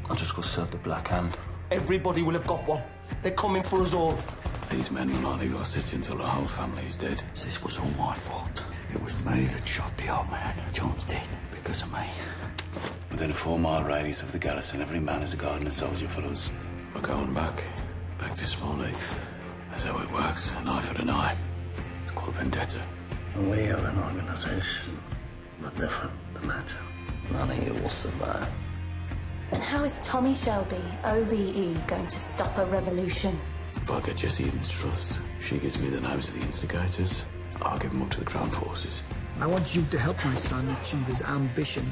I'll just go serve the Black Hand. Everybody will have got one. They're coming for us all. These men will only go sit until the whole family is dead. This was all my fault. It was me that shot the old man. John's dead because of me. Within a 4-mile radius of the garrison, every man is a gardener soldier for us. We're going back to Smallheath. That's how it works, an eye for an eye. It's called vendetta. We have an organization, but different to match. None of you will survive. And how is Tommy Shelby, OBE, going to stop a revolution? If I get Jessie Eden's trust, she gives me the names of the instigators. I'll give them up to the Crown Forces. I want you to help my son achieve his ambition.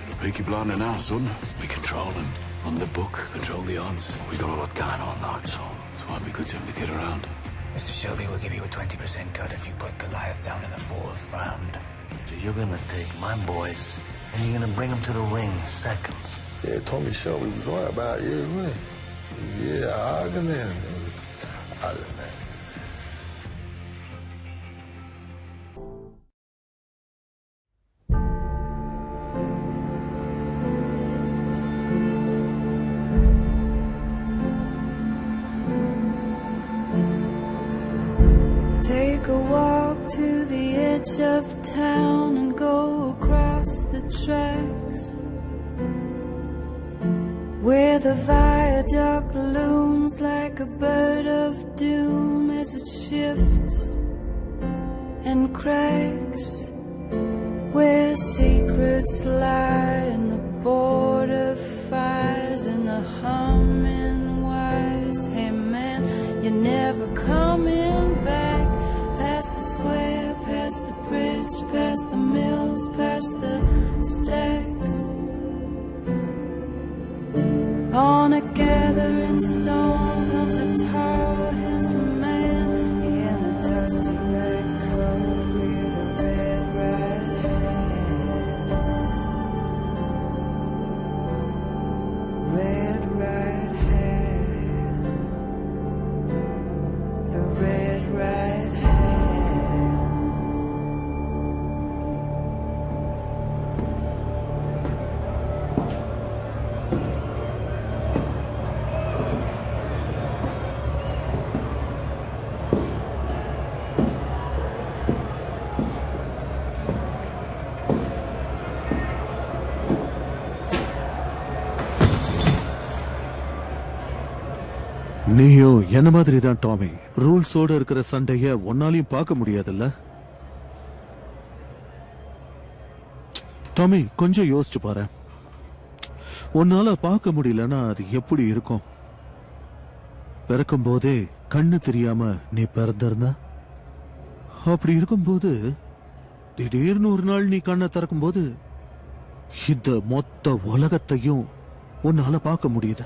The Peaky Blinder now, son. We control him. On the book, control the odds. We got a lot going on, though, so It might be good to have the kid around. Mr. Shelby will give you a 20% cut if you put Goliath down in the 4th round. So you're gonna take my boys and you're gonna bring them to the ring in seconds. Yeah, Tommy Shelby was right about you, wasn't he? Yeah, I can hear him. It was solid, man. Take a walk to the edge of town and go across the tracks, where the viaduct looms like a bird of doom as it shifts and cracks, where secrets lie in the border fires and the humming wires. Hey man, you're never coming back. Past the square, past the bridge, past the mills, past the stacks. On a gathering stone comes a tall, handsome man in a dusty night coat with a red right hand. Red right hand. The red right hand. நீயும் என்ன மாதிரி தான் Tommy. ரூல்ஸோட இருக்கிற சண்டைய ஒன்னாலையும் பார்க்க முடியாதுல்ல Tommy. கொஞ்சம் யோசிச்சு பாரு. உன்னால பார்க்க முடியலன்னா அது எப்படி இருக்கும்? பிறக்கும் போதே கண்ணு தெரியாம நீ பிறந்திருந்தா, அப்படி இருக்கும்போது திடீர்னு ஒரு நாள் நீ கண்ணை திறக்கும் போது இந்த மொத்த உலகத்தையும் உன்னால பார்க்க முடியுது.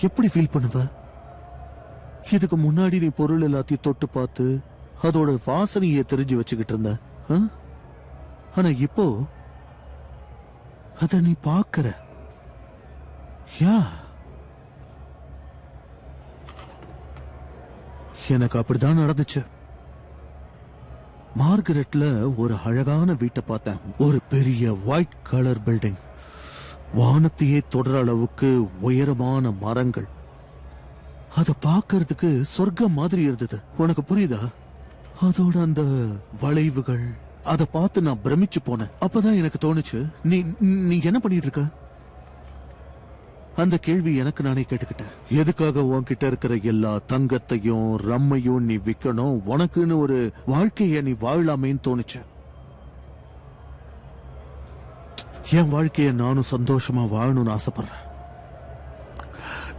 எப்படி ஃபீல் பண்ணுவ? இதுக்கு முன்னாடி நீ பொருள் எல்லாத்தையும் தொட்டு பார்த்து அதோட வாசனையை தெரிஞ்சு வச்சுக்கிட்டு இருந்த. ஆனா இப்போ அத நீ பார்க்கற. யா, எனக்கு அப்படிதான் நடந்துச்சு. மார்கரெட்ல ஒரு அழகான வீட்டை பார்த்தேன். ஒரு பெரிய ஒயிட் கலர் பில்டிங், வானத்தையே தொடர அளவுக்கு உயரமான மரங்கள். அத பாக்குறதுக்கு சொர்க்கம் மாதிரி இருந்தது. உனக்கு புரியுதா? அதோட அந்த வளைவுகள், அத பார்த்து நான் பிரமிச்சு போனேன். அப்பதான் எனக்கு தோணுச்சு, நீ நீ என்ன பண்ணிட்டு இருக்க? அந்த கேள்வி எனக்கு நானே கேட்டுக்கிட்டேன். எதுக்காக உன்கிட்ட இருக்கிற எல்லா தங்கத்தையும் ரம்மையும் நீ விக்கணும்? உனக்குன்னு ஒரு வாழ்க்கைய நீ வாழலாமேன்னு தோணுச்சு. என் வாழ்க்கைய நானும் சந்தோஷமா வாழணும்னு ஆசைப்படுறேன்.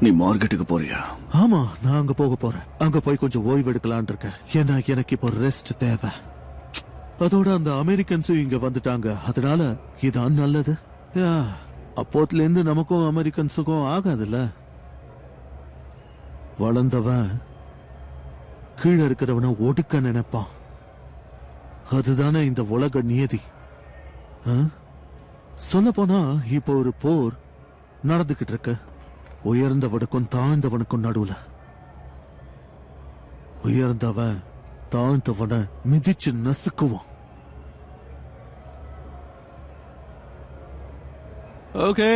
நீ மார்க்கெட்டுக்கு போறியா? ஆமா, நான் அங்க போக போறேன். அங்க போய் கொஞ்சம் ஓய்வு எடுக்கலான் இருக்கேன். ஏன்னா எனக்கு இப்போ ரெஸ்ட் தேவை. அதோட அந்த அமெரிக்கன்ஸும் இங்க வந்துட்டாங்க. அதனால இதான் நல்லது. அப்போத்துல இருந்து நமக்கும் அமெரிக்கன்ஸுக்கும் ஆகாதுல்ல. வளர்ந்தவன் கீழே இருக்கிறவனை ஒடுக்க நினைப்பான். அதுதானே இந்த உலக நியதி. சொல்ல போனா இப்போ ஒரு போர் நடந்துகிட்டு இருக்கு. உயர்ந்தவனுக்கும் தாழ்ந்தவனுக்கும் நடுவுல. உயர்ந்தவன் தாழ்ந்தவனை மிதிச்சு நசுக்குவான். ஓகே,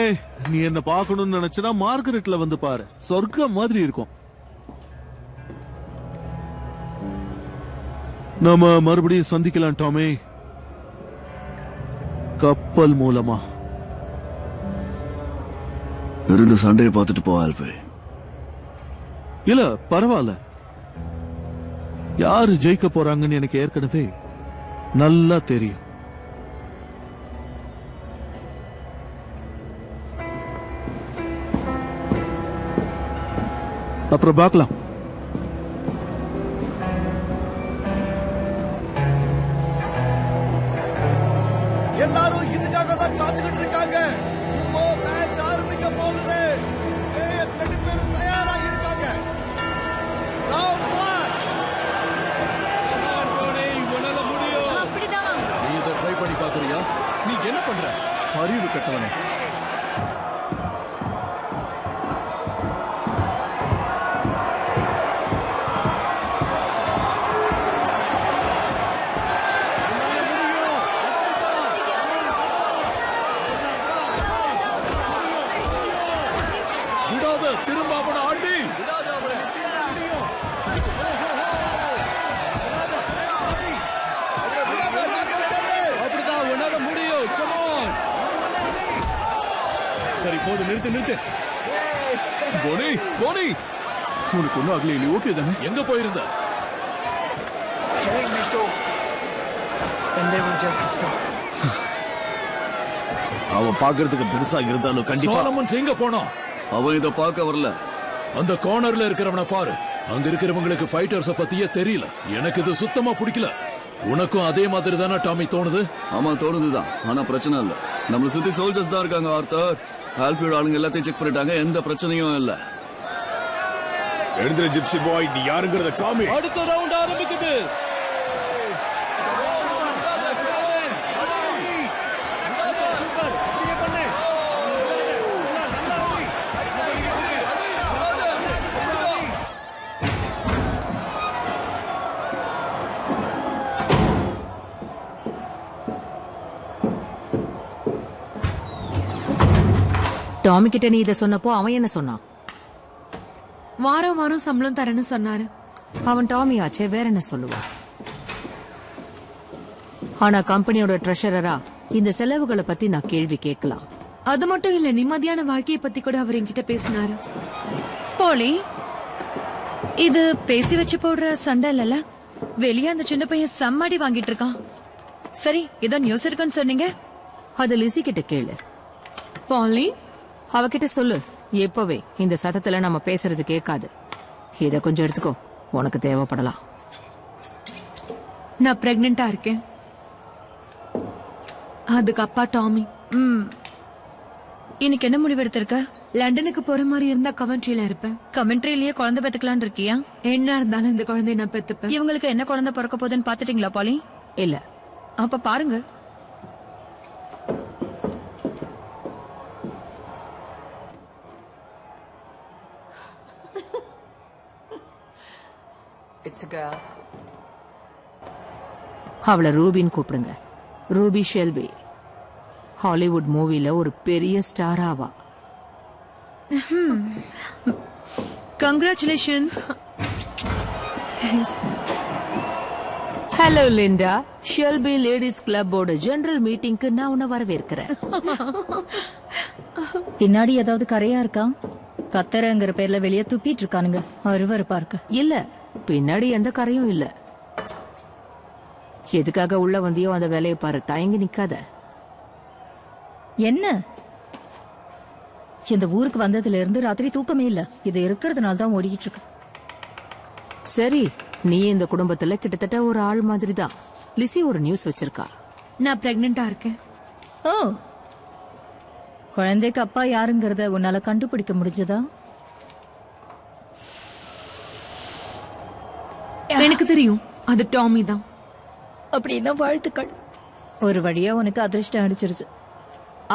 நீ என்ன பார்க்கணும்னு நினைச்சனா மார்கரெட்ல வந்து பாரு, சொர்க்கம் மாதிரி இருக்கும். நாம மறுபடியும் சந்திக்கலாம் டாமி, கப்பல் மூலமா. இருந்து சண்டையை பார்த்துட்டு போ ஆல்ஃபே. இல்ல பரவாயில்ல, யாரு ஜெயிக்க போறாங்கன்னு எனக்கு ஏற்கனவே நல்லா தெரியும். அப்புறம் பார்க்கலாம். எல்லாரும் இதுக்காக தான் காத்துக்கிட்டு இருக்காங்க. இப்போ மேட்ச் ஆரம்பிக்க போகுது. பிளேயர்ஸ் 2 பேரும் தயாரா இருக்காங்க. ரவுண்ட் 1. உன்னால முடியும். அப்படிதான். நீ இதை ட்ரை பண்ணி பாக்குறியா? நீ என்ன பண்ற? அறிவு கட்டவனே. திரும்ப அவனை ஆண்டி. அப்படிதான் உன்னால முடியும். Come on. சரி போது, நிறுத்து. போனி உனக்கு ஒன்னும் ஆகல, நீ ஓகே தானே? எங்க போயிருந்த? அவன் பாக்குறதுக்கு பெருசா இருந்தாலும் கண்டிப்பா சோலமன்ஸ் எங்க போனான்? அவன் இத பார்க்க வரல. அந்த கார்னர்ல இருக்கிறவனை பாரு. அங்க இருக்கிறவங்களுக்கு ஃபைட்டர்ஸ பத்தியே தெரியல. எனக்கு இது சுத்தமா பிடிக்கல. உனக்கும் அதே மாதிரி தானே டாமி தோணுது? ஆமா தோணுதுதான், ஆனா பிரச்சனை இல்ல. நம்மள சுத்தி சோல்ஜர்ஸ் தான் இருக்காங்க ஆர்த்தர். ஆல்ஃபியோட ஆளுங்க எல்லாத்தையும் செக் பண்ணிட்டாங்க, எந்த பிரச்சனையும் இல்ல. எழுந்திர ஜிப்சி பாய், நீ யாருங்கறத காமி. அடுத்த ரவுண்ட் ஆரம்பிக்குது. டாமி கிட்ட நீ இத சொன்னப்போ அவன் என்ன சொன்னான்? வாரம் வாரம் சம்பளம் தரேன்னு சொன்னாரு. அவன் டாமி ஆச்சே, வேற என்ன சொல்லுவான்? ஆனா கம்பெனியோட ட்ரெஷரரா இந்த செலவுகளை பத்தி நான் கேள்வி கேட்கலாம். அது மட்டும் இல்ல, நிம்மதியான வாழ்க்கையை பத்தி கூட அவர் என்கிட்ட பேசினாரு. போலி, இது பேசி வச்சு போடுற சண்டை இல்லல. வெளியே அந்த சின்ன பையன் சம்மடி வாங்கிட்டு இருக்கான். சரி, இதோ நியூஸ் இருக்குன்னு சொன்னீங்க, அது லிசி கிட்ட கேளு. பாலி, அவகிட்ட சொல்லு, எப்பவே இந்த சத்தத்துல நம்ம பேசுறது கேட்காது. இத கொஞ்சம் எடுத்துக்கோ, உனக்கு தேவைப்படலாம். நான் பிரெக்னெண்டா இருக்கேன். அதுக்கு அப்பா டாமி. இன்னைக்கு என்ன முடிவு எடுத்திருக்க? லண்டனுக்கு போற மாதிரி இருந்தா கமெண்ட்ரியில இருப்பேன். கமெண்ட்ரியிலேயே குழந்தை பெத்துக்கலான்னு இருக்கியா? என்ன இருந்தாலும் இந்த குழந்தைய நான் பெத்துப்பேன். இவங்களுக்கு என்ன குழந்தை பிறக்க போகுதுன்னு பாத்துட்டீங்களா பாலி? இல்ல. அப்ப பாருங்க. அவளை ரூபின்னு கூப்பிடுங்க. ரூபி ஷெல்பி ஹாலிவுட் மூவில ஒரு பெரிய ஸ்டார் ஆவா. Congratulations. Hello Linda, Shelby ladies கிளப்போட ஜெனரல் மீட்டிங்க்கு நான் உன்னை வரவேற்கிறேன். பின்னாடி ஏதாவது கரையா இருக்கா? கத்தரங்கிற பேர்ல வெளியே துப்பிட்டு இருக்கானுங்க, அருவருப்பா இருக்கு. இல்ல, பின்னாடி எந்த கரையும் இல்ல. எதுக்காக உள்ள வந்தியோ அந்த வேலையை பாரு, தயங்கி நிக்காத. என்ன, இந்த ஊருக்கு வந்ததுல இருந்து ராத்திரி தூக்கமே இல்ல. இது இருக்கிறதுனால தான் ஓடிக்கிட்டு இருக்கு. சரி, நீ இந்த குடும்பத்துல கிட்டத்தட்ட ஒரு ஆள் மாதிரி தான். லிசி ஒரு நியூஸ் வச்சிருக்கா. நான் பிரெக்னெண்டா இருக்கேன். ஓ, குழந்தைக்கு அப்பா யாருங்கறத உன்னால கண்டுபிடிக்க முடிஞ்சதா? எனக்கு தெரியும், அது டாமி தான். அப்படின்னா வாழ்த்துக்கள். ஒரு வழியா உனக்கு அதிர்ஷ்டம் அடிச்சிருச்சு.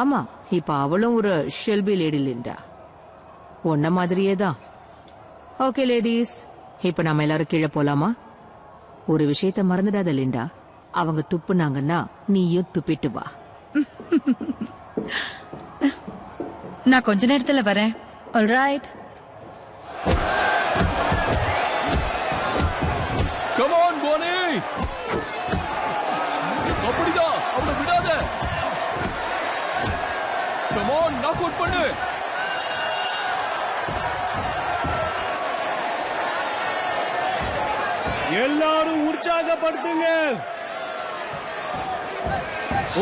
ஆமா, இப்ப அவளும் ஒரு ஷெல்பி லேடி லிண்டா, உன்ன மாதிரியே தான். ஓகே லேடிஸ், இப்ப நம்ம எல்லாரும் கீழே போலாமா? ஒரு விஷயத்த மறந்துடாத லிண்டா, அவங்க துப்புனாங்கன்னா நீயும் துப்பிட்டு வா. நான் கொஞ்ச நேரத்துல வரேன். ஆல்ரைட். கம் ஆன் போனி, அப்படிதான் அவனை விடாத. கம் ஆன், நாக் அவுட் பண்ணு. எல்லாரும் உற்சாகப்படுத்துங்க.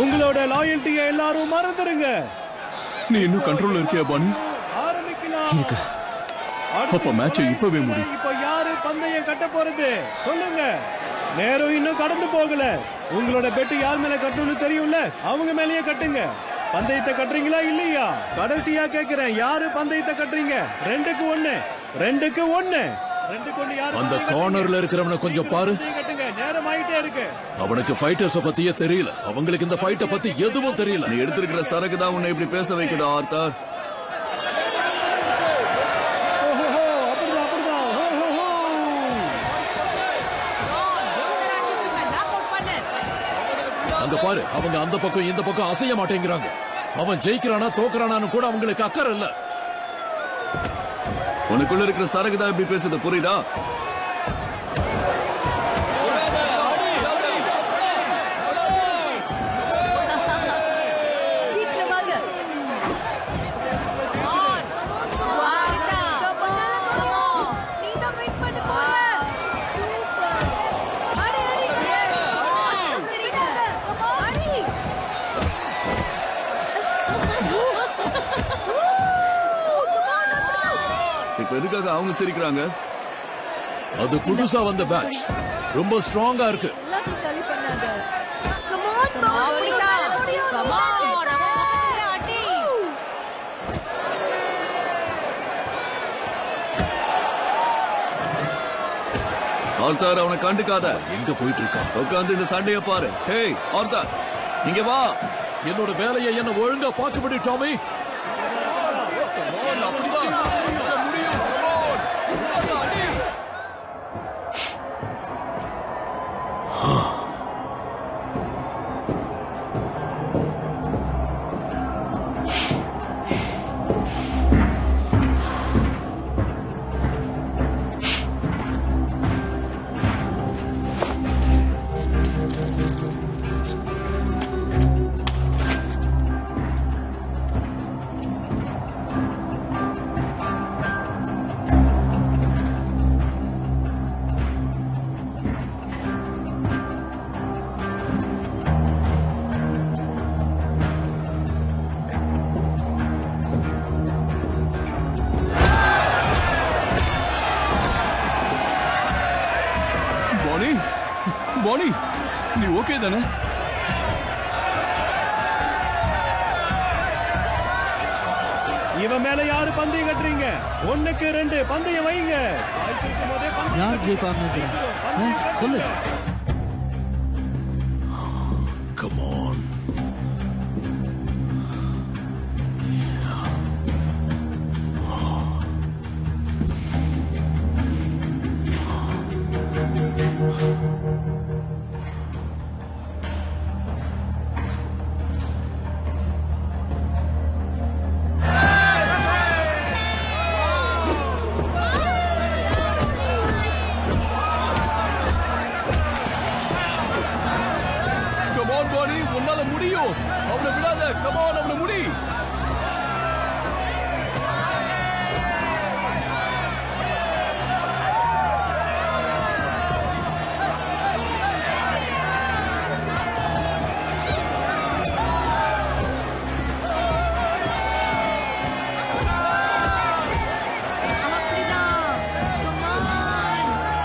உங்களோட லாயல்ட்டியை எல்லாரும் மறந்துருங்க. நீ இன்னும் கண்ட்ரோல்ல இருக்கியா பானி? ஆரம்பிக்கலாம். அப்ப மேட்சை இப்பவே முடி. இப்ப யாரு பந்தயம் கட்ட போறது சொல்லுங்க. நேரம் இன்னும் கடந்து போகல. உங்களோட பெட்டு யார் மேல கட்டணும்னு தெரியும்ல, அவங்க மேலயே கட்டுங்க. பந்தயத்தை கட்டுறீங்களா இல்லையா? கடைசியா கேக்குறேன், யாரு பந்தயத்தை கட்டுறீங்க? 2க்கு 1, 2க்கு 1. அந்த கார்னர்ல இருக்கிறவனை கொஞ்சம் பாரு. நேரம் ஆயிட்டே இருக்கு. அவனுக்கு ஃபைட்டர்ஸ பத்தியே தெரியல. அவங்களுக்கு இந்த ஃபைட்ட பத்தி எதுவும் தெரியல. நீ எடுத்திருக்கிற சரக்கு தான் உன்னை இப்படி பேச வைக்குது ஆர்த்தர். அங்க பாரு, அவங்க அந்த பக்கம் இந்த பக்கம் அசைய மாட்டேங்கிறாங்க. அவன் ஜெயிக்கிறானா தோக்குறானான்னு கூட அவங்களுக்கு அக்கறை இல்ல. உனக்குள்ள இருக்கிற சரக்கு தான் இப்படி பேசுது, புரியுதா? எதுக்காக அவங்க சிரிக்கிறாங்க? அது புதுசா வந்த பேட்ச், ரொம்ப ஸ்ட்ராங்கா இருக்கு. ஆர்த்தர், அவனை கண்டுக்காத. எங்க போயிட்டு இருக்கான்? உட்காந்து இந்த சண்டையை பாரு. ஹேய் ஆர்த்தர், இங்க வா. என்னோட வேலையை என்ன ஒழுங்கா பார்க்க விடு டாமி. பானி, நீ ஓகே தானே? இவன் மேல யாரு பந்தயம் கட்டுறீங்க? 1க்கு 2 பந்தயம் வைங்க. யார் ஜெயிப்பாங்க சொல்லு. Come on. உன்னால முடியும். அவனை விடாத. கம் ஆன், அவனை முடி.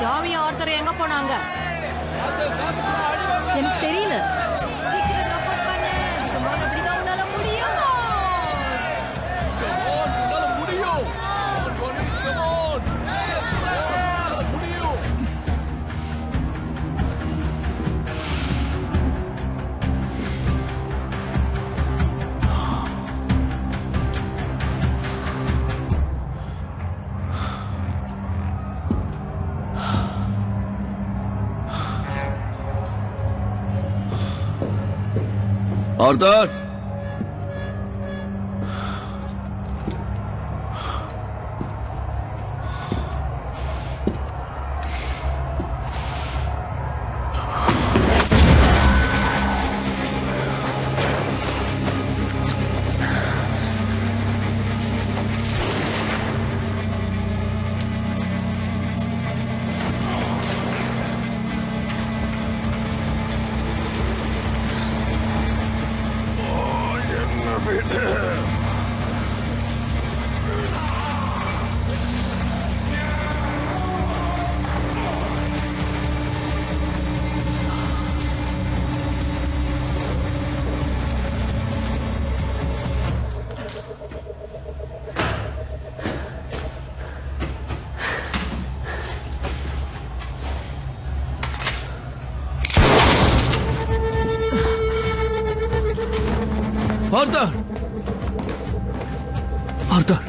டாமி ஆர்த்தர் எங்க போனாங்க? எனக்கு தெரியல. ஆர்த்தர், ஆர்த்தர் ஆர்த்தர்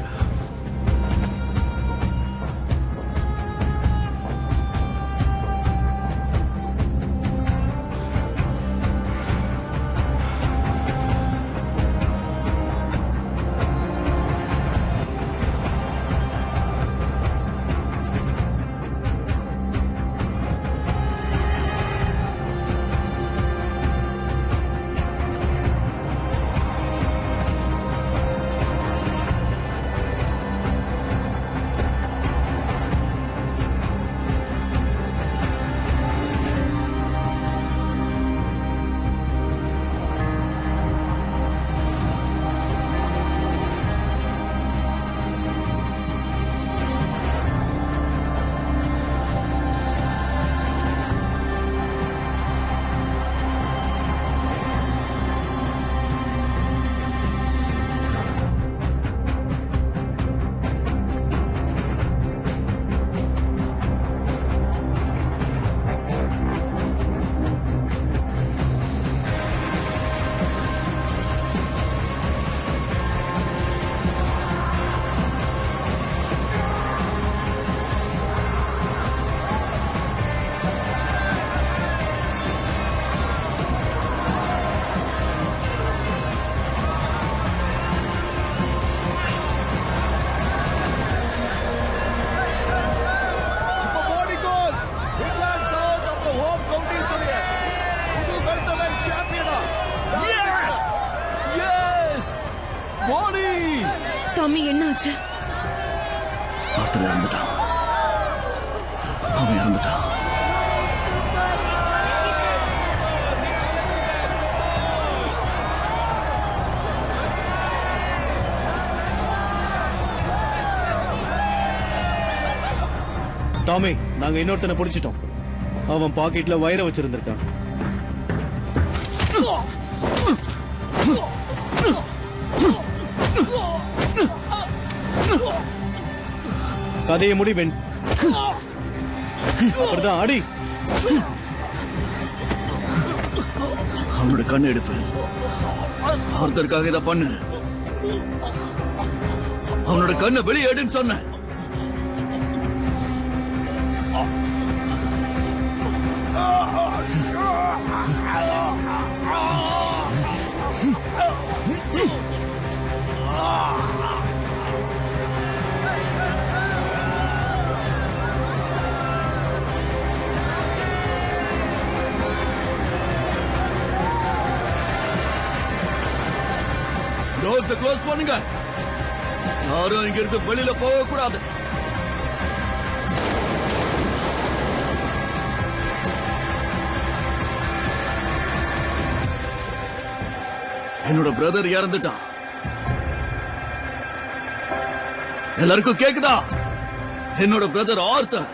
டாமி என்னாச்சு? ஆர்த்தர் இறந்துட்டான். அவன் இறந்துட்டான். டாமி, நாங்க இன்னொருத்தனை பிடிச்சிட்டோம். அவன் பாக்கெட்ல வயிற வச்சிருந்திருக்கான். கதையை முடிவென். அப்படிதான் அடி. அவனோட கண்ணை எடுப்பு. ஆர்த்தருக்காக இதை பண்ணு. அவனோட கண்ணை வெளியே எடுன்னு சொன்ன. டோர்ஸ் க்ளோஸ் பண்ணுங்க. யாரும் இங்க இருந்து வெளியில போக கூடாது. என்னோட பிரதர் இறந்துட்டான். எல்லாருக்கும் கேக்குதா? என்னோட பிரதர் ஆர்த்தர்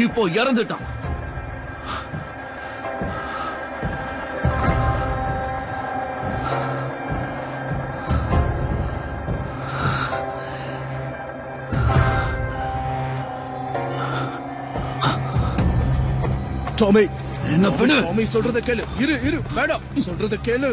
இப்போ இறந்துட்டான். டாமி, என்ன பண்ணு? டாமி சொல்றத கேளு. இரு வேண்டாம், சொல்றத கேளு.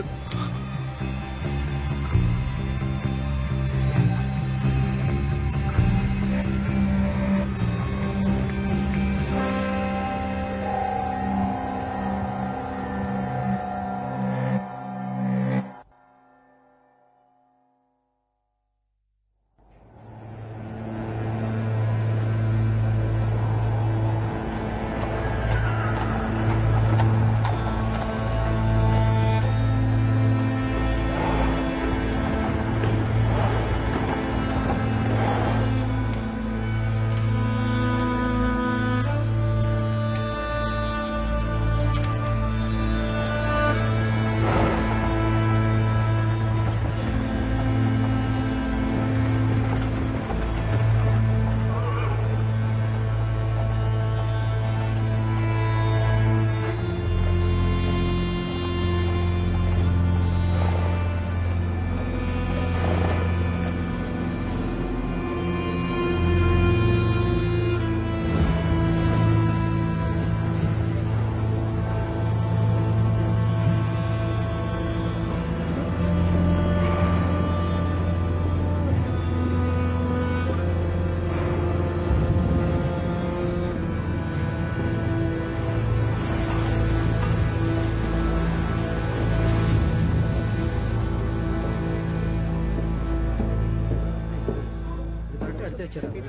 எடுத்து வச்சிடறாங்க.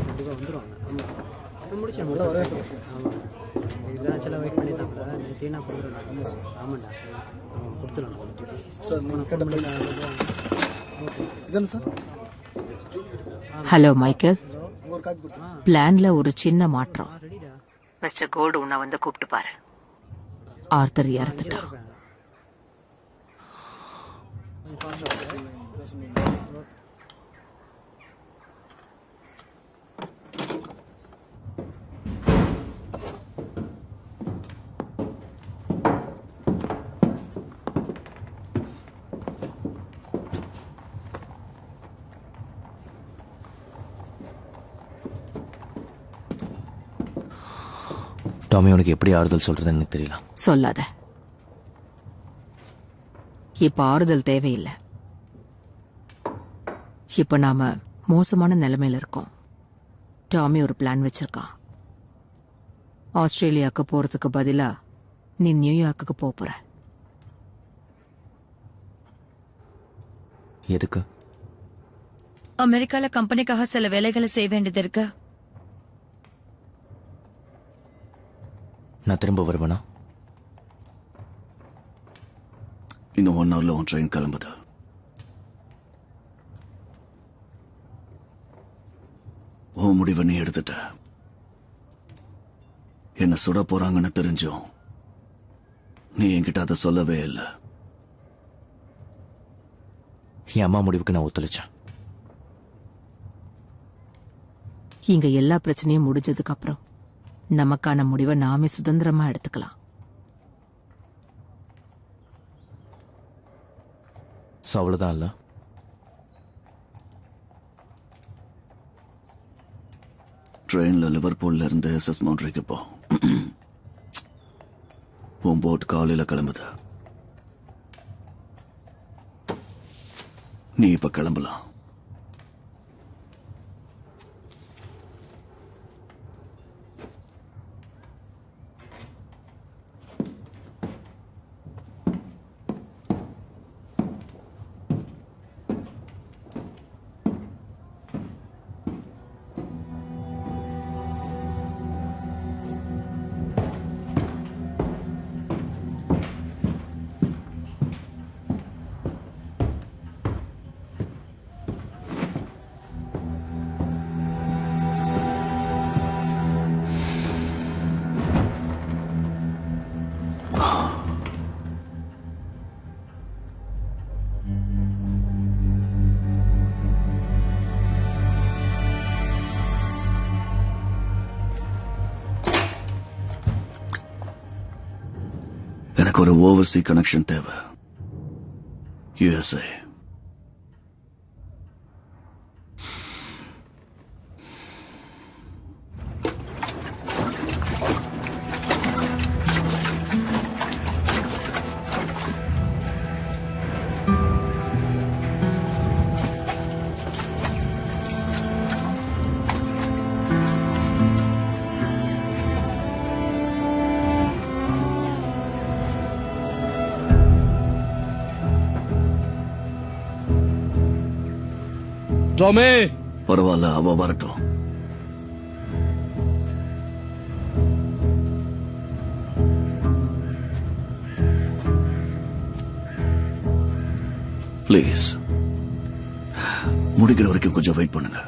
கண்டிப்பாக வந்துடுவாங்க. ஆமாம் முடிச்சிடும் இதெல்லாம் சில வெயிட் பண்ணி தான் நேற்று நான் கொடுக்குறேன். ஆமாண்டா சார் கொடுத்துடலாம் சார் நீங்கள் கேட்ட இதானே சார்? ஹலோ மைக்கேல், பிளான்ல ஒரு சின்ன மாற்றம். மிஸ்டர் கோல்டு உன்னை வந்து கூப்பிட்டு பாரு. ஆர்த்தர் இறந்துட்டான். டாமி, உனக்கு எப்படி ஆறுதல் சொல்றதுன்னு எனக்கு தெரியல. சொல்லாத. இப்ப ஆறுதல் தேவையில்லை. இப்ப நாம மோசமான நிலைமையில இருக்கோம். டாமி ஒரு பிளான் வச்சிருக்கான். ஆஸ்திரேலியாவுக்கு போறதுக்கு பதிலா நீ நியூயார்க்குக்கு போற. எதுக்கு? அமெரிக்கால கம்பெனிக்காக சில வேலைகளை செய்ய வேண்டியது இருக்கு. நான் திரும்ப வருவேனா? இன்னும் 1 hourல உன் ட்ரெயின் கிளம்புது. உன் முடிவை நீ எடுத்துட்ட. என்ன சுட போறாங்கன்னு தெரிஞ்சும் நீ என்கிட்ட அதை சொல்லவே இல்லை. என் அம்மா முடிவுக்கு நான் ஒத்துழைச்சேன். இங்க எல்லா பிரச்சனையும் முடிஞ்சதுக்கு அப்புறம் நமக்கான முடிவை நாமே சுதந்திரமா எடுத்துக்கலாம். அவ்வளவுதான் இல்ல? ட்ரெயின்ல லிவர்பூல்ல இருந்து SS மவுண்ட்ரிக்கு போ. உன் போட் காலையில கிளம்புது. நீ இப்ப கிளம்பலாம். எனக்கு ஒரு ஓவர்சீ கனெக்ஷன் தேவை. USA. டாமி, பரவாயில்ல, அவ வரட்டும். பிளீஸ், முடிக்கிற வரைக்கும் கொஞ்சம் வெயிட் பண்ணுங்க.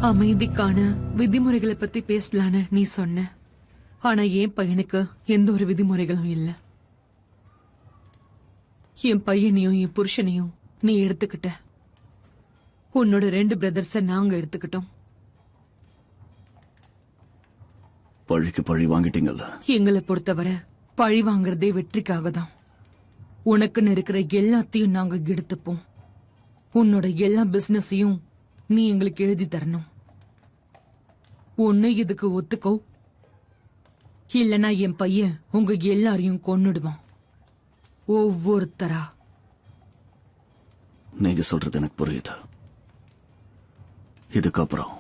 அமைதிக்கான விதிமுறைகளை பத்தி பேசலான்னு நீ சொன்ன. ஆனா என் பையனுக்கு எந்த ஒரு விதிமுறைகளும் இல்ல. என் பையனையும் என் புருஷனையும் நீ எடுத்துக்கிட்ட. உன்னோட 2 பிரதர்ஸ நாங்க எடுத்துக்கிட்டோம். பழிக்கு பழி வாங்கிட்டீங்கல்ல. எங்களை பொறுத்தவரை பழி வாங்குறதே வெற்றிக்காக தான். உனக்குன்னு இருக்கிற எல்லாத்தையும் நாங்க எடுத்துப்போம். உன்னோட எல்லா பிசினஸையும் நீ எங்களுக்கு எழுதி தரணும். ஒண்ணு இதுக்கு ஒத்துக்கோ, இல்லனா என் பையன் உங்க எல்லாரையும் கொன்னுடுவான். ஒவ்வொருத்தரா. நீங்க சொல்றது எனக்கு புரியுது. இதுக்கப்புறம்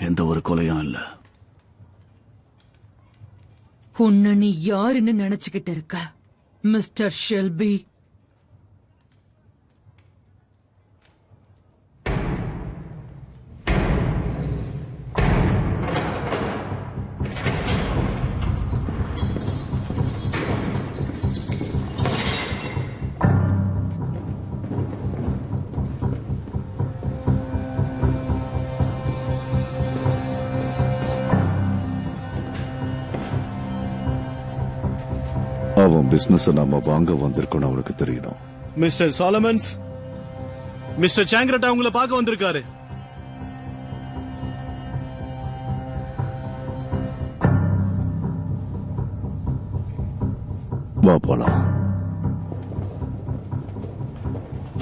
எந்த ஒரு கொலையும் இல்ல. உன்னை நீ யாருன்னு நினைச்சுக்கிட்டு இருக்க மிஸ்டர் ஷெல்பி? அவன் பிசினஸ் நாம வாங்க வந்திருக்கோம் அவனுக்கு தெரியணும். மிஸ்டர் சாலமன்ஸ், மிஸ்டர் சாங்கரட்டா உங்களை பார்க்க வந்திருக்காரு. வா போலாம்.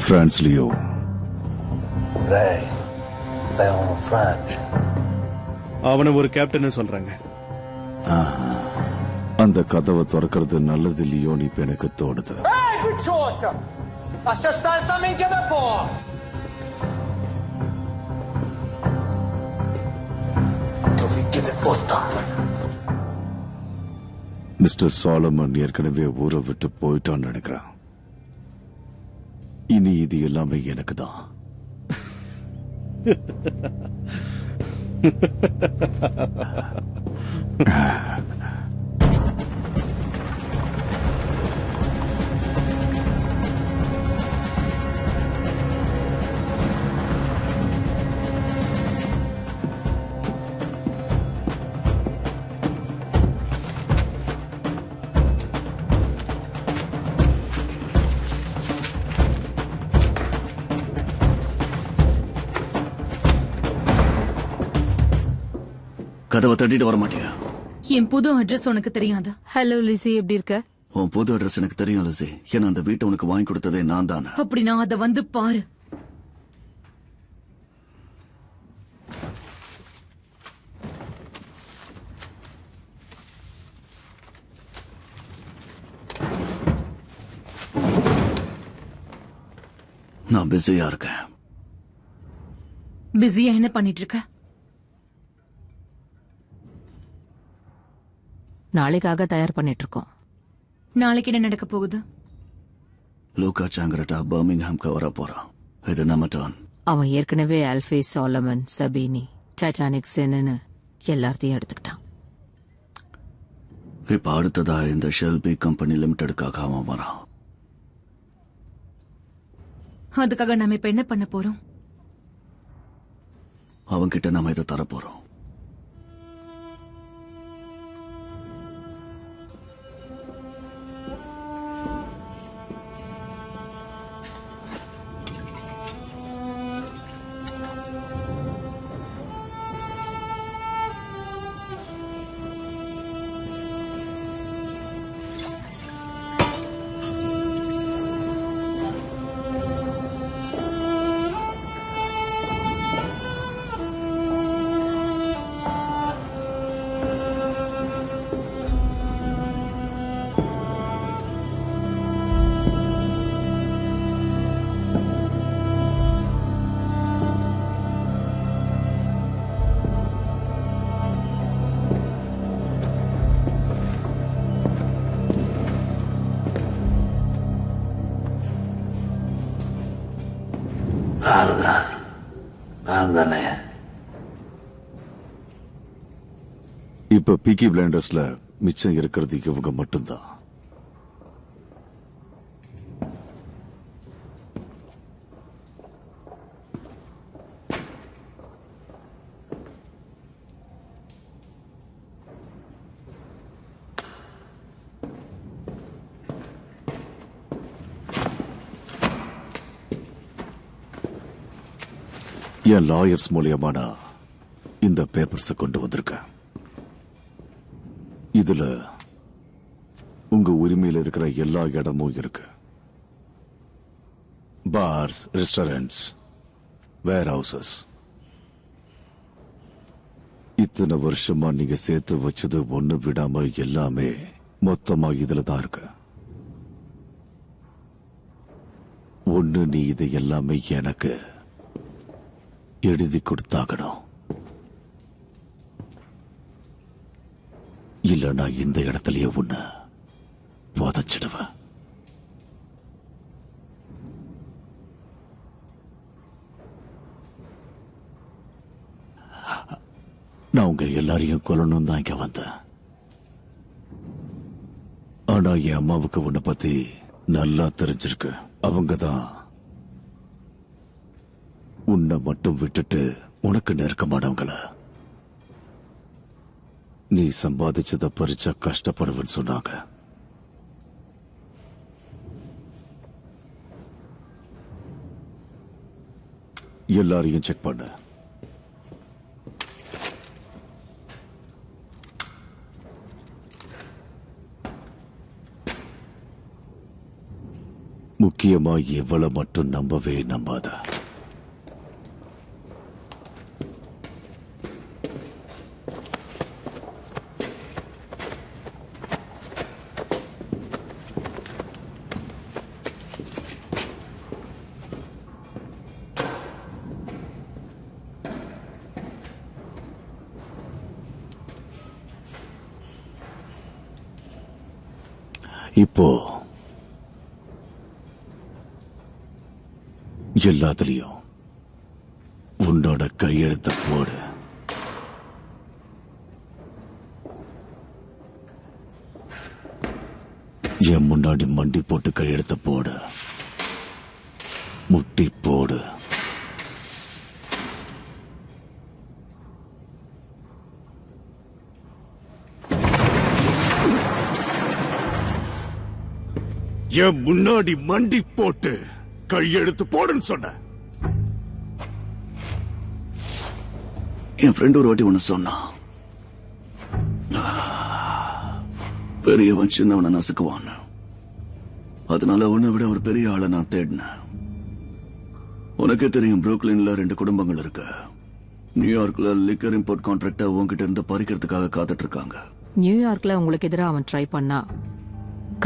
பிரான்ஸ்லியோ அவனை ஒரு கேப்டன் சொல்றாங்க. அந்த கதவை திறக்கிறது நல்லது இல்லையோ நீ இப்ப எனக்கு தோணுது. மிஸ்டர் சாலமன் ஏற்கனவே ஊரை விட்டு போயிட்டான்னு நினைக்கிறேன். இனி இது எல்லாமே எனக்கு தான். கதவை தட்டிட்டு வர மாட்டியா? என் புது அட்ரஸ் உனக்கு தெரியாதா? ஹலோ லிசி, எப்படி இருக்க? உன் புது அட்ரஸ் எனக்கு தெரியும் லிசி. ஏன்னா அந்த வீட்டை உனக்கு வாங்கி கொடுத்ததே நான் தானே. அப்படி நான் அதை வந்து பாரு. நான் பிஸியா இருக்கேன். பிஸியா என்ன பண்ணிட்டு இருக்க? நாளைக்காக தயார் பண்ணிட்டு இருக்கோம். நாளைக்கு என்ன நடக்க போகுது? லூகா சாங்கரட்டா பர்மிங்ஹாம்க்கு வர போறான். இது நம்ம டர்ன். அவன் ஏற்கனவே ஆல்ஃபே, சாலமன், சபீனி, டைட்டானிக் சென்னு எல்லாத்தையும் எடுத்துக்கிட்டான். இப்ப அடுத்ததா இந்த ஷெல்பி கம்பெனி லிமிடெடுக்காக அவன் வரான். அதுக்காக நாம இப்ப என்ன பண்ண போறோம்? அவன்கிட்ட நாம இதை தரப்போறோம். இப்ப பீக்கி பிளைண்டர்ஸ்ல மிச்சம் இருக்கிறது இவங்க மட்டும்தான். என் லாயர்ஸ் மூலியமா நான் இந்த பேப்பர்ஸை கொண்டு வந்திருக்கேன். இதுல உங்க உரிமையில் இருக்கிற எல்லா இடமும் இருக்கு. பார்ஸ், ரெஸ்டாரண்ட்ஸ், வேர் ஹவுசஸ். இத்தனை வருஷமா நீங்க சேர்த்து வச்சது ஒண்ணு விடாம எல்லாமே மொத்தமா இதுல தான் இருக்கு. ஒண்ணு நீ இது எல்லாமே எனக்கு எழுதி கொடுத்தாகணும், இல்ல நான் இந்த இடத்துலயே உன்னை புதைச்சிடுவேன். நான் உங்க எல்லாரையும் கொல்லணும் தான் இங்க வந்தேன். ஆனா என் அம்மாவுக்கு உன்னை பத்தி நல்லா தெரிஞ்சிருக்கு. அவங்கதான் உன்னை மட்டும் விட்டுட்டு உனக்கு நெருக்கமானவங்கள நீ சம்பாதிச்சத பறிச்சா கஷ்டப்படுவேன்னு சொன்னாங்க. எல்லாரையும் செக் பண்ண. முக்கியமா எவ்வளவு மட்டும் நம்பவே நம்பாத. இப்போ எல்லாத்துலயும் உன்னோட கையெழுத்த போடு. என் முன்னாடி மண்டி போட்டு கையெழுத்த போடு. முட்டி போடு. என் முன்னாடி மண்டி போட்டு கையெழுத்து போடுன்னு சொன்ன. என் ஃப்ரெண்ட் ஒரு வாட்டி ஒண்ணு சொன்னான், பெரியவன் சின்னவனை நசுக்குவான். அதனால உன்னை விட ஒரு பெரிய ஆளை நான் தேடினேன். உனக்கே தெரியும், புரூக்லின்ல 2 குடும்பங்கள் இருக்கு. நியூயார்க்ல லிக்கர் இம்போர்ட் கான்ட்ராக்ட உங்ககிட்ட இருந்து பறிக்கிறதுக்காக காத்துட்டு இருக்காங்க. நியூயார்க்ல உங்களுக்கு எதிராக அவன் ட்ரை பண்ணா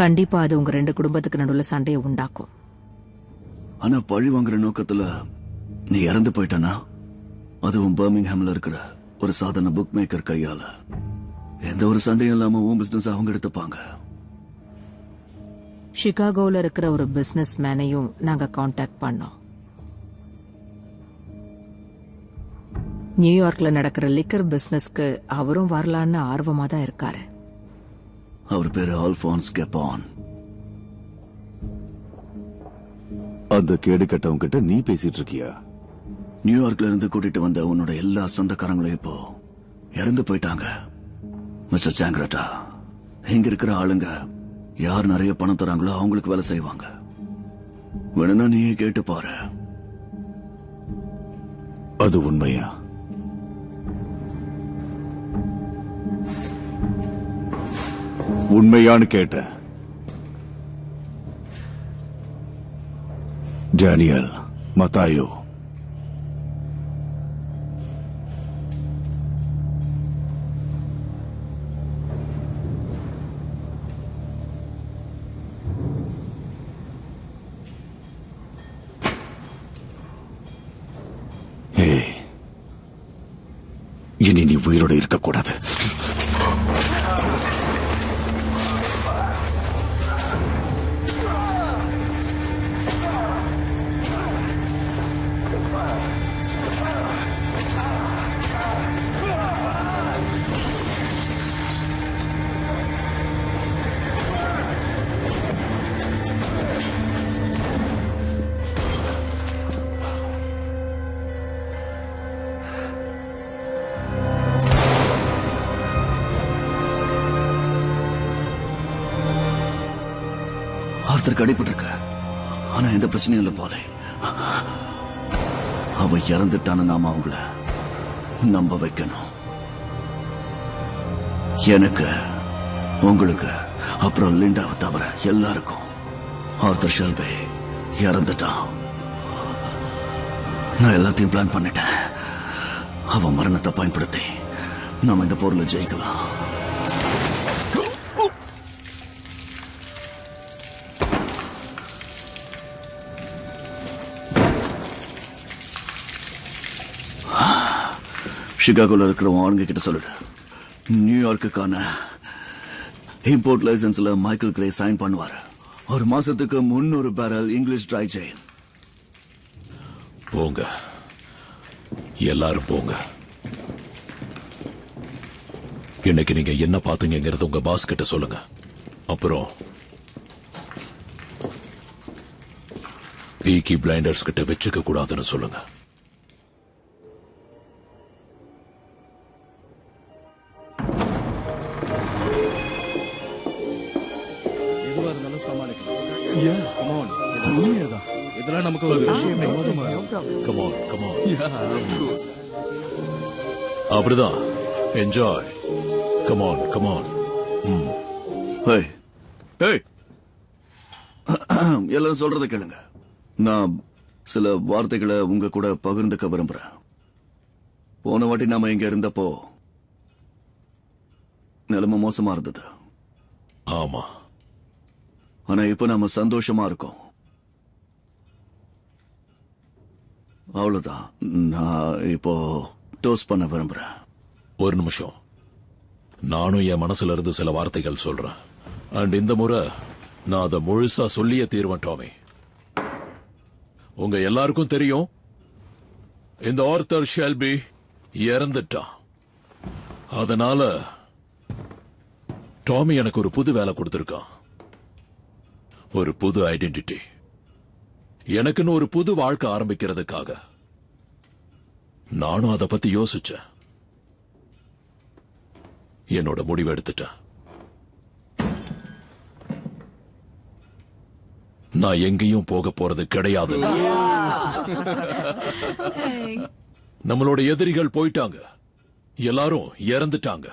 கண்டிப்பா அது உங்க 2 குடும்பத்துக்கு நடுவுல சண்டையை உண்டாக்கும். ஆனா பழி வாங்குற நோக்கத்துல நீ இறந்து போயிட்டனா, அதுவும் பர்மிங்ஹாம்ல இருக்கிற ஒரு சாதாரண புக் மேக்கர் கையால, எந்த ஒரு சண்டையும் இல்லாம உன் பிசினஸ் அவங்க எடுத்துப்பாங்க. சிகாகோல இருக்கிற ஒரு பிசினஸ் மேனையும் நாங்க கான்டாக்ட் பண்ணோம். நியூயார்க்ல நடக்கிற லிக்கர் பிசினஸ்க்கு அவரும் வரலான்னு ஆர்வமா தான் இருக்காரு. அவர் பேரு ஆல்போன்ஸ் கெப்பான். அந்த கேடு கட்டவங்க கிட்ட நீ பேசிட்டு இருக்கியா? நியூயார்க்ல இருந்து கூட்டிட்டு வந்த உன்னோட எல்லா சொந்தக்காரங்களும் இப்போ இறந்து போயிட்டாங்க. மிஸ்டர் சாங்க்ரட்டா, இங்க இருக்கிற ஆளுங்க யார் நிறைய பணம் தராங்களோ அவங்களுக்கு வேலை செய்வாங்க. வேணும்னா நீயே கேட்டு பாரு. அது உண்மையா? உண்மையான்னு கேட்ட. டேனியல், மத்தாயோ, இனி நீ உயிரோடு இருக்கக்கூடாது. ஆர்த்தருக்கு அடிபட்டிருக்க, ஆனா எந்த பிரச்சனையும் இல்ல போல. அவ இறந்துட்டான்னு நாம அவங்கள நம்ப வைக்கணும். எனக்கு, உங்களுக்கு, அப்புறம் லிண்டாவை தவிர எல்லாருக்கும் ஆர்த்தர் ஷெல்பி இறந்துட்டான். நான் எல்லாத்தையும் பிளான் பண்ணிட்டேன். அவன் மரணத்தை பயன்படுத்தி நாம இந்த போர்ல ஜெயிக்கலாம். சிகாகோல இருக்கிற ஆளுங்க கிட்ட சொல்லிடு. நியூயார்க்குக்கான இம்போர்ட் லைசன்ஸ்ல மைக்கேல் கிரே சைன் பண்ணுவாரு. ஒரு மாசத்துக்கு 300 பேரல் இங்கிலீஷ் ட்ரை ஜெயின். போங்க, எல்லாரும் போங்க. இன்னைக்கு நீங்க என்ன பாத்தீங்கிறது உங்க பாஸ் கிட்ட சொல்லுங்க. அப்புறம் பீக்கி பிளைண்டர்ஸ் கிட்ட வச்சுக்க கூடாதுன்னு சொல்லுங்க. எதுவா இருந்தாலும் சமாளிக்கலாம். Come on. உண்மையாதான். இதெல்லாம் நமக்கு ஒரு விஷயமே. Come on, come on. Yeah, of course. அப்படிதான். Enjoy. Come on, come on. Hey. Hey. எல்லாரும் சொல்றத கேளுங்க. நான் சில வார்த்தைகளை உங்க கூட பகிர்ந்துக்க விரும்புறேன். போன வாட்டி நாம இங்க இருந்தப்போ நிலைமை மோசமா இருந்தது. ஆமா. ஆனா இப்ப நாம சந்தோஷமா இருக்கோம். அவ்வளவுதான். நான் இப்போ டோஸ்ட் பண்ண விரும்புறேன். ஒரு நிமிஷம். நானும் என் மனசுல இருந்து சில வார்த்தைகள் சொல்றேன். அண்ட் இந்த முறை நான் அதை முழுசா சொல்லியே தீர்வேன் டாமி. உங்க எல்லாருக்கும் தெரியும், இந்த ஆர்தர் ஷெல்பி இறந்துட்டான். அதனால டாமி எனக்கு ஒரு புது வேலை கொடுத்திருக்கான். ஒரு புது ஐடென்டிட்டி, எனக்குன்னு ஒரு புது வாழ்க்கை ஆரம்பிக்கிறதுக்காக. நானும் அதை பத்தி யோசிச்சேன். என்னோட முடிவு எடுத்துட்டேன். நான் எங்கேயும் போக போறது கிடையாது. நம்மளோட எதிரிகள் போயிட்டாங்க, எல்லாரும் இறந்துட்டாங்க.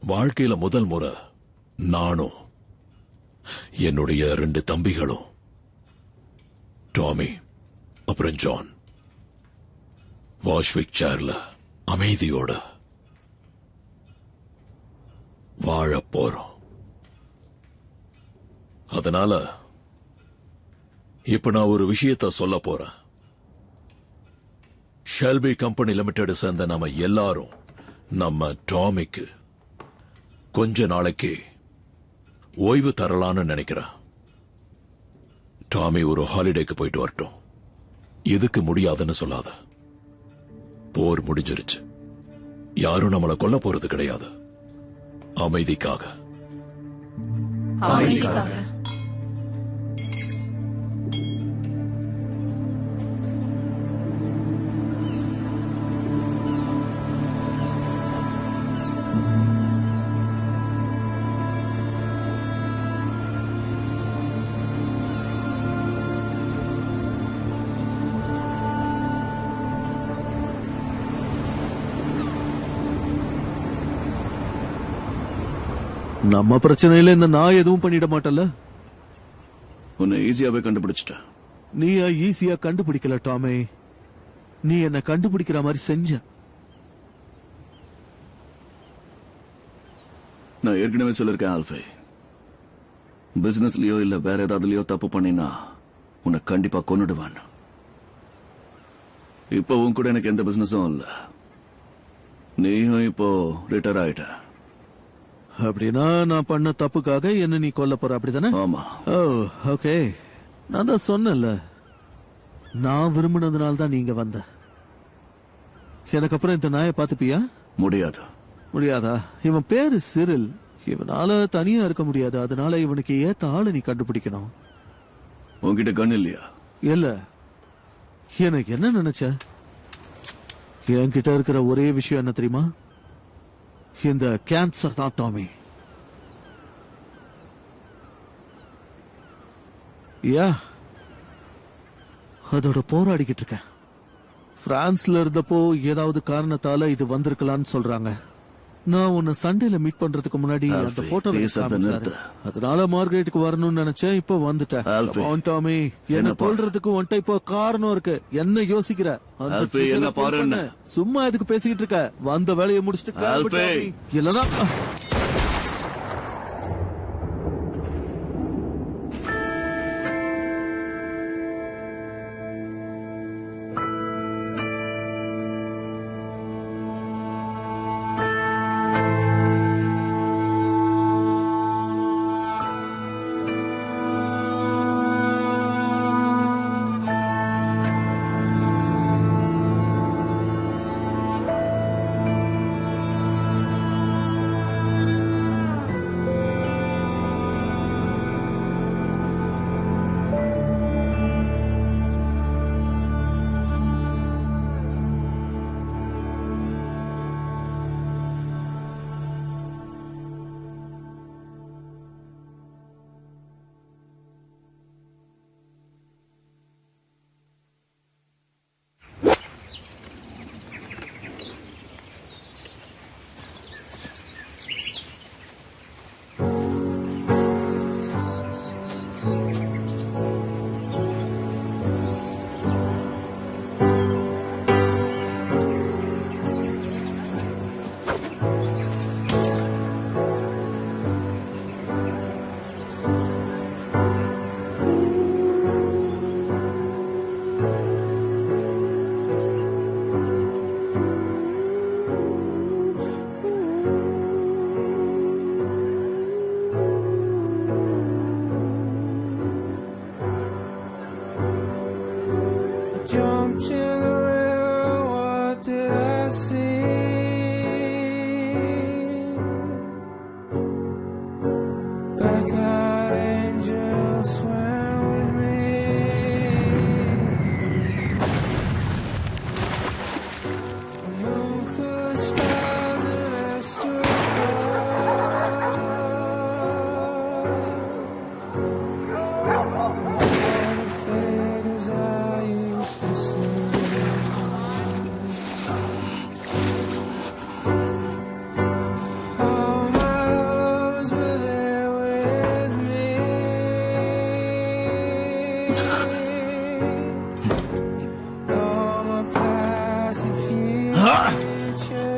வாழ்க்கையில முதல் முறை நானும் என்னுடைய 2 தம்பிகளும், டாமி அப்புறம் ஜான், வாஷ்விக் சேர்ல அமைதியோட வாழ போறோம். அதனால இப்ப நான் ஒரு விஷயத்த சொல்ல போறேன். ஷெல்பி கம்பெனி லிமிடெட் சேர்ந்த நம்ம எல்லாரும் நம்ம டாமிக்கு கொஞ்ச நாளைக்கு ஓய்வு தரலான்னு நினைக்கிறேன். டாமி ஒரு ஹாலிடேக்கு போயிட்டு வரட்டும். எதுக்கு முடியாதுன்னு சொல்லாத. போர் முடிஞ்சிருச்சு. யாரும் நம்மளை கொல்ல போறது கிடையாது. அமைதிக்காக. நம்ம பிரச்சனையில இந்த நான் எதுவும் பண்ணிட மாட்டல. உன்னை ஈஸியாவே கண்டுபிடிச்சிட்டேன். நீ ஈஸியா கண்டுபிடிக்கல டாமே. நீ என்ன கண்டுபிடிக்கிற மாதிரி செஞ்ச. நான் ஏற்கனவே சொல்லிருக்கேன் ஆல்ஃபே, பிசினஸ்லயோ இல்ல வேற ஏதாவதுலயோ தப்பு பண்ணினா உன்னை கண்டிப்பா கொன்னுடுவான். இப்போ உன் கூட எனக்கு எந்த பிசினஸும் இல்ல. நீயும் இப்போ ரிட்டையர் ஆயிட்ட. அப்படின்னா நான் பண்ண தப்புக்காக என்ன நீ கொல்ல போற, அப்படிதானே? ஆமா. ஓ ஓகே. நான் தான் சொன்னேன்ல, நான் விரும்பினதுனால தான் நீங்க வந்த. எனக்கு அப்புறம் இந்த நாயை பாத்துப்பியா? முடியாது. முடியாதா? இவன் பேரு சிரில். இவனால தனியா இருக்க முடியாது. அதனால இவனுக்கு ஏத்த ஆளு நீ கண்டுபிடிக்கணும். உன்கிட்ட கன் இல்லையா? இல்ல. எனக்கு என்ன நினைச்ச? என்கிட்ட இருக்கிற ஒரே விஷயம் என்ன தெரியுமா? இந்த கேன்சர் தான் டாமி. அதோட போராடிக்கிட்டு இருக்கேன். பிரான்ஸ்ல இருந்தப்போ ஏதாவது காரணத்தால இது வந்திருக்கலாம்னு சொல்றாங்க. நான் உன்னை சண்டேல மீட் பண்றதுக்கு முன்னாடி அந்த போட்டோ அதனால மார்கரெட்டுக்கு வரணும்னு நினைச்சேன். இப்ப வந்துட்டேன். டாமி, என்ன கொல்றதுக்கு ஒன்ட்ட இப்போ காரணம் இருக்கு. என்ன யோசிக்கிற? என்ன பாருன்னு சும்மா எதுக்கு பேசிக்கிட்டு இருக்க? வந்த வேலையை முடிச்சுட்டு இல்லனா Jumped in the river, what did I see? Black-eyed angels swam with me. The moon full of stars and I stood figures I used to see. All my lovers were there with me. All my past and future.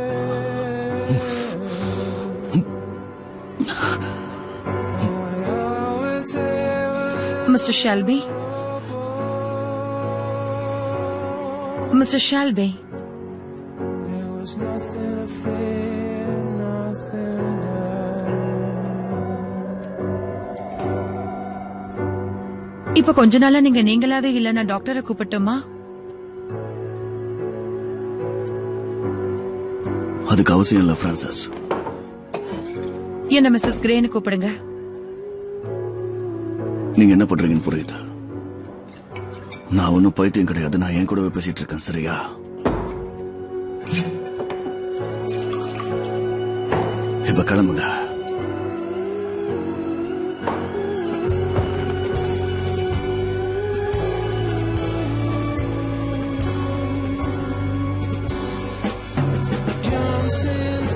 Mr. Shelby? Mr. Shelby? There was nothing to fear, nothing to இப்ப கொஞ்ச நாளா நீங்க நீங்களாவே இல்ல, நான் டாக்டரை கூப்பிட்டோமா? அதுக்கு அவசியம் இல்ல பிரான்சிஸ். என்ன மிஸ்ஸஸ் கிரேன்னு கூப்பிடுங்க. நீங்க என்ன பண்றீங்கன்னு புரியுது. நான் ஒன்னும் பைத்தியம் கிடையாது. நான் என் கூடவே பேசிட்டு இருக்கேன், சரியா? இப்ப கிளம்புங்க. jumps into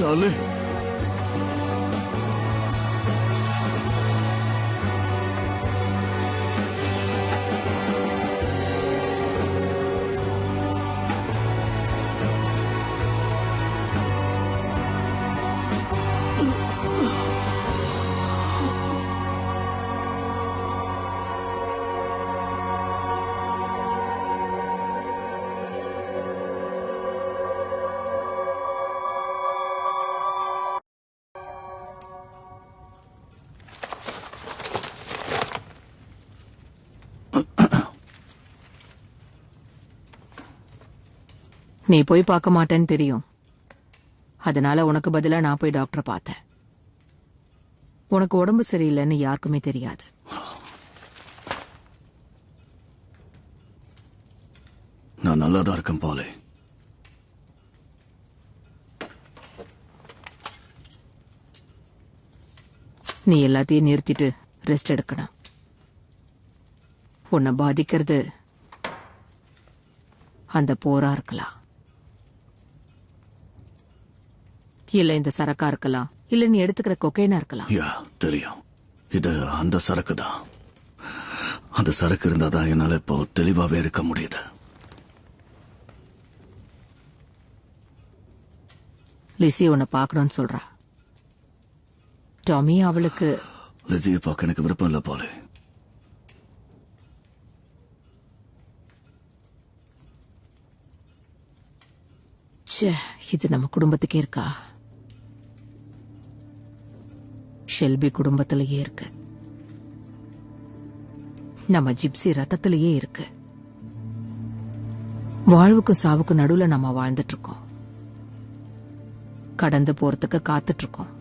சார்லி, நீ போய் பார்க்க மாட்டேன்னு தெரியும். அதனால உனக்கு பதிலா நான் போய் டாக்டரை பார்த்தேன். உனக்கு உடம்பு சரியில்லைன்னு யாருக்குமே தெரியாது. நான் நல்லாதான் இருக்கேன் போலே. நீ எல்லாத்தையும் நிறுத்திட்டு ரெஸ்ட் எடுக்கணும். உன்னை பாதிக்கிறது அந்த போரா இருக்கலாம், இல்ல இந்த சரக்கா இருக்கலாம், இல்ல நீ எடுத்துக்கிற கொக்கைனா இருக்கலாம். யா, தெரியும். இது அந்த சரக்கு தான். அந்த சரக்கு இருந்தாதான் என்னால இப்போ தெளிவாவே இருக்க முடியுது. லிசி உன்னை பார்க்கணும்னு சொல்றா. டாமி அவளுக்கு லிசியை பார்க்க எனக்கு விருப்பம் இல்ல போலே. ச்சே, இது நம்ம குடும்பத்துக்கே இருக்கா? ஷெல்பி குடும்பத்திலேயே இருக்கு, நம்ம ஜிப்சி ரத்தத்திலேயே இருக்கு. வாழ்வுக்கும் சாவுக்கும் நடுவுல நம்ம வாழ்ந்துட்டு இருக்கோம், கடந்து போறதுக்கு காத்துட்டு இருக்கோம்.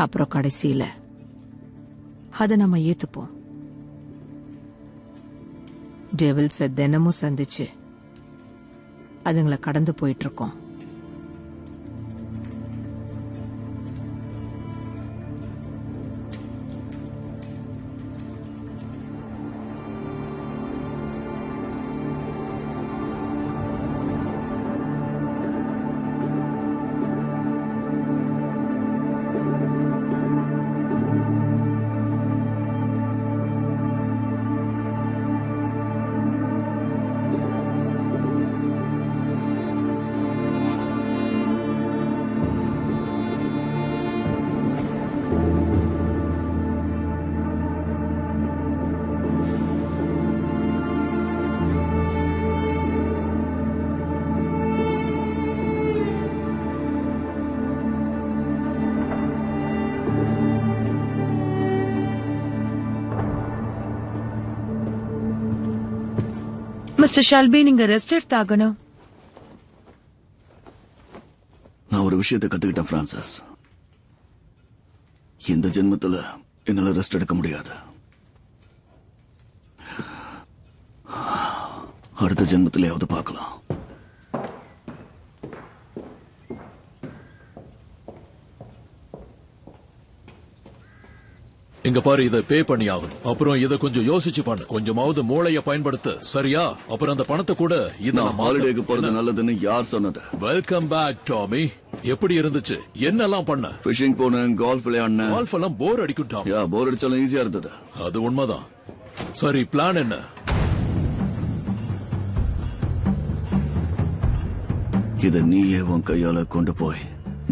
அப்புறம் கடைசியில அதை நம்ம ஏத்துப்போம். டெவில்ஸ தினமும் சந்திச்சு அதுங்களை கடந்து போயிட்டு இருக்கோம். மிஸ்டர் ஷெல்பி, நீங்க ரெஸ்ட் எடுத்தாகணும். நான் ஒரு விஷயத்தை கத்துக்கிட்டேன் பிரான்சிஸ். இந்த ஜென்மத்துல என்னால ரெஸ்ட் எடுக்க முடியாது. அடுத்த ஜென்மத்திலேயாவது பார்க்கலாம். இங்க பாரு, இதை பே பண்ணி ஆகணும். அப்புறம் இதை கொஞ்சம் யோசிச்சு பண்ணு. கொஞ்சமாவது மூளைய பயன்படுத்து, சரியா? அப்புறம் அந்த பணத்தை கூட நான் ஹாலிடேக்கு போறது நல்லதுன்னு யார் சொன்னது? Welcome back Tommy. எப்படி இருந்துச்சு? என்னெல்லாம் பண்ண? ஃபிஷிங் போனேன், கால்ஃப் விளையாடினேன். கால்ஃப் எல்லாம் போர் அடிக்கும் டாமி. போர் அடிச்சாலும் ஈஸியா இருந்தது. அது உண்மைதான். சரி, பிளான் என்ன? இத நீயே உன் கையால கொண்டு போய்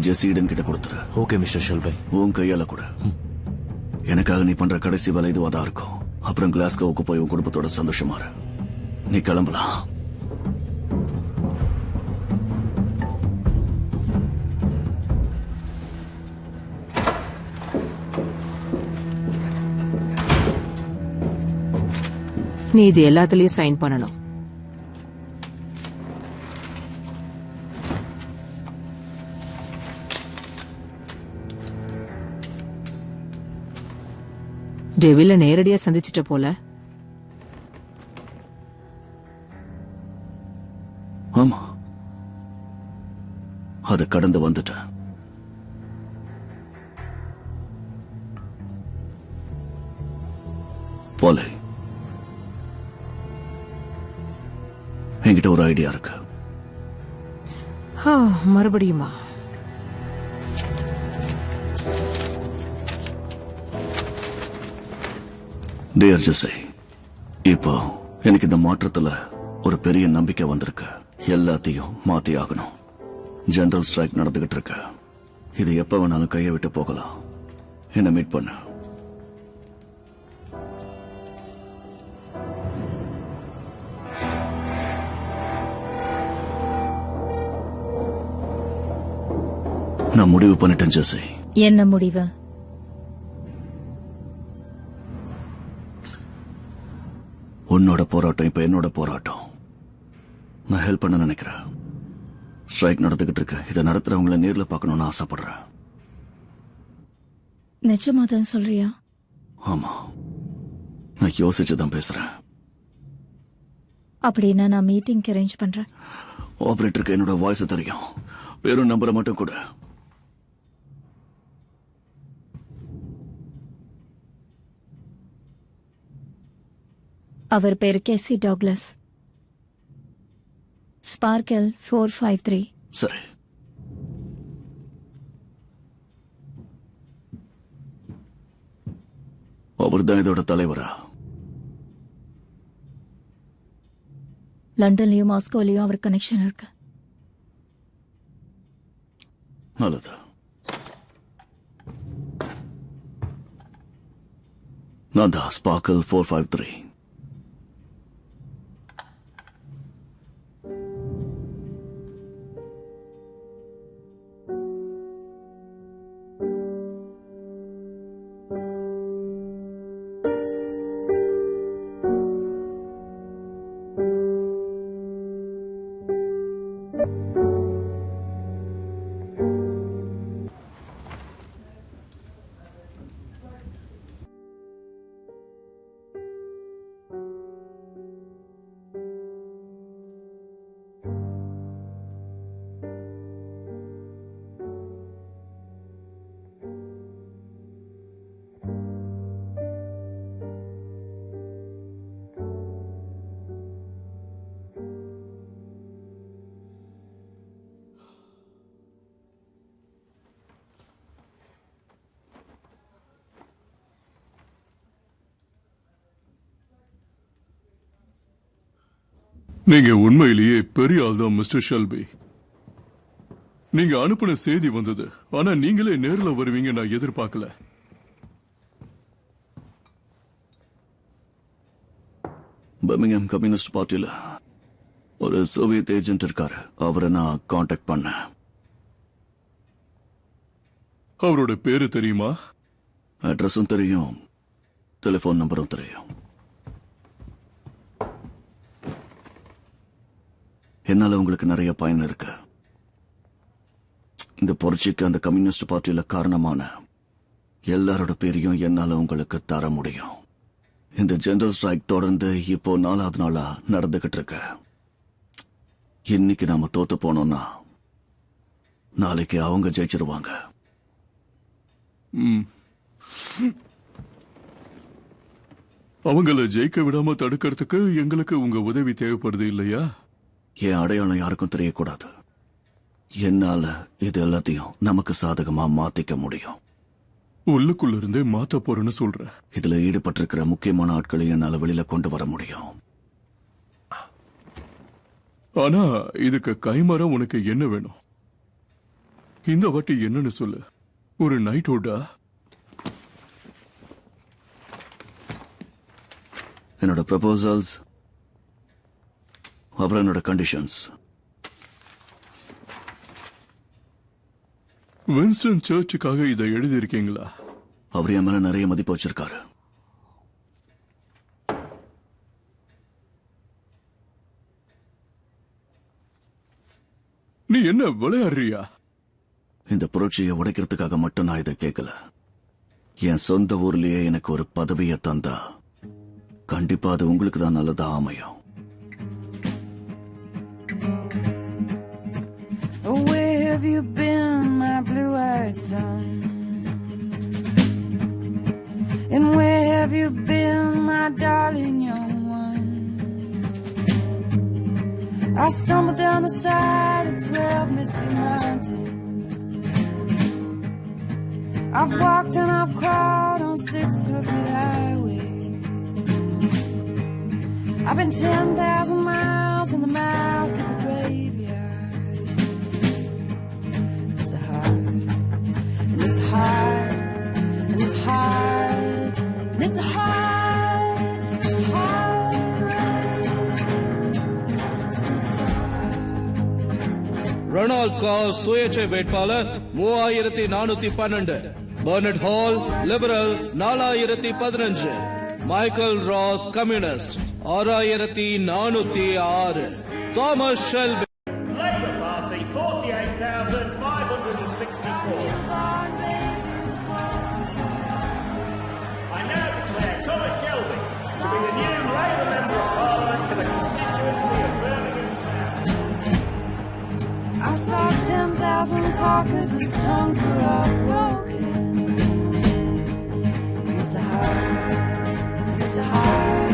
ஜெசிடன் கிட்ட கொடுத்துரு. Okay mister Shelby. உன் கையால கூட. எனக்காக நீ பண்ற கடைசி வேலை இதுவாதான் இருக்கும். அப்புறம் கிளாஸ்கோவுக்கு போய் உன் குடும்பத்தோட சந்தோஷமா இரு. நீ கிளம்பலாம். நீ இது எல்லாத்துலயும் சைன் பண்ணணும். டெவில நேரடியா சந்திச்சிட்ட போல. ஆமா, அதை கடந்து வந்துட்டேன். போலே, என்கிட்ட ஒரு ஐடியா இருக்கு. மறுபடியுமா? டியர் ஜெசி, இப்போ எனக்கு இந்த மாற்றத்துல ஒரு பெரிய நம்பிக்கை வந்திருக்கு. எல்லாத்தையும் மாத்தி ஆகணும். ஜெனரல் ஸ்ட்ரைக் நடந்துகிட்டு இருக்கு. இது எப்ப வேணாலும் கையை விட்டு போகலாம். என்ன மீட் பண்ணு. நான் முடிவு பண்ணிட்டேன் ஜெசி. என்ன முடிவு? உன்னோட போராட்டம் இப்ப என்னோட போராட்டம். நான் ஹெல்ப் பண்ண நினைக்கிறேன். ஸ்ட்ரைக் நடந்துகிட்டு இருக்கு. இதை நடத்துறவங்கள நேர்ல பார்க்கணும்னு ஆசைப்படுறேன். நிஜமாதான் சொல்றியா? ஆமா, நான் யோசிச்சுதான் பேசுறேன். அப்படின்னா நான் மீட்டிங் அரேஞ்ச் பண்றேன். ஆபரேட்டருக்கு என்னோட வாய்ஸ் தெரியும். வெறும் நம்பரை மட்டும் கூட. அவர் பேரு கேசி டாக்லஸ். ஸ்பார்க்கல் 453. சரி. அவர் தான் இதோட தலைவரா? லண்டன்லயும் மாஸ்கோலயும் அவர் கனெக்ஷன் இருக்கு. நல்லது. நான் தான் ஸ்பார்க்கல் 453. நீங்க உண்மையிலேயே பெரிய ஆள் தான் மிஸ்டர் ஷெல்பி. நீங்க அனுப்பின செய்தி வந்தது, ஆனா நீங்களே நேர்ல வருவீங்க நான் எதிர்பார்க்கல. பர்மிங்ஹாம் கம்யூனிஸ்ட் பார்ட்டில ஒரு சோவியத் ஏஜென்ட் இருக்காரு, அவரை நான் காண்டாக்ட் பண்ணேன். அவரோட பேரு தெரியுமா? அட்ரஸும் தெரியும், டெலிபோன் நம்பரும் தெரியும். என்னால உங்களுக்கு நிறைய பயன் இருக்கு. இந்த புரட்சிக்கு அந்த கம்யூனிஸ்ட் பார்ட்டியில காரணமான எல்லாரோட பேரையும் என்னால உங்களுக்கு தர முடியும். இந்த ஜெனரல் ஸ்ட்ரைக் தொடர்ந்து இப்போ 4வது நாளா நடந்துகிட்டு இருக்கு. இன்னைக்கு நாம தோத்து போனோம்னா நாளைக்கு அவங்க ஜெயிச்சிருவாங்க. அவங்கள ஜெயிக்க விடாம தடுக்கிறதுக்கு எங்களுக்கு உங்க உதவி தேவைப்படுது இல்லையா? என் அடையாளம் யாருக்கும் தெரியக்கூடாது. என்னால இது எல்லாத்தையும் நமக்கு சாதகமா மாத்திக்க முடியும். உள்ளுக்குள்ள இருந்தே மாத்த போறேன்னு சொல்ற. இதுல ஈடுபட்டிருக்கிற முக்கியமான ஆட்களை என்னால வெளியில கொண்டு வர முடியும். ஆனா இதுக்கு கைமாற உனக்கு என்ன வேணும்? இந்த வாட்டி என்னன்னு சொல்லு. ஒரு நைட் ஹுட்டா? என்னோட ப்ரொபோசல்ஸ், அப்புறம் என்னோட கண்டிஷன்ஸ். வின்ஸ்டன் சர்ச்சுக்காக இதை எழுதியிருக்கீங்களா? அவர் என் மேல நிறைய மதிப்பு வச்சிருக்காரு. நீ என்ன விளையாடுறியா? இந்த புரட்சியை உடைக்கிறதுக்காக மட்டும் நான் இதை கேட்கல. என் சொந்த ஊர்லயே எனக்கு ஒரு பதவியை தந்தா கண்டிப்பா அது உங்களுக்கு தான் நல்லதா அமையும். Where have you been, my blue-eyed son? And where have you been, my darling young one? I stumbled down the side of 12 misty mountains. I've walked and I've crawled on 6 crooked highways. I've been 10,000 miles in the mouth of the graveyard. It's a hard, and it's hard, and it's hard, and it's hard, it's hard. Ronald Cass சுயேட்சை வேட்பாளர் 3412. Burnett Hall Liberal 4015. Michael Ross Communist 6406. Thomas Shelby Labour Party 48,564. I now declare Thomas Shelby to be the new Labour Member of Parliament for the constituency of Birmingham South. I saw 10,000 talkers whose tongues were all broken. It's a hard, it's a hard,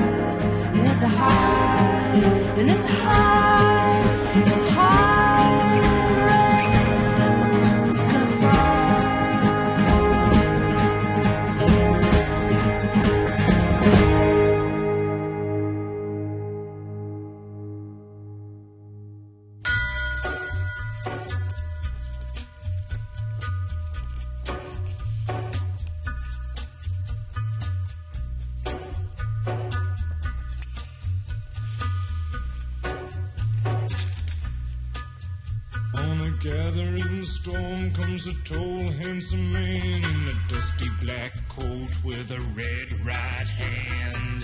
and it's a hard, and it's a hard, it's a hard rain's gonna fall. On a gathering storm comes a tall, handsome man in a dusty black coat with a red right hand.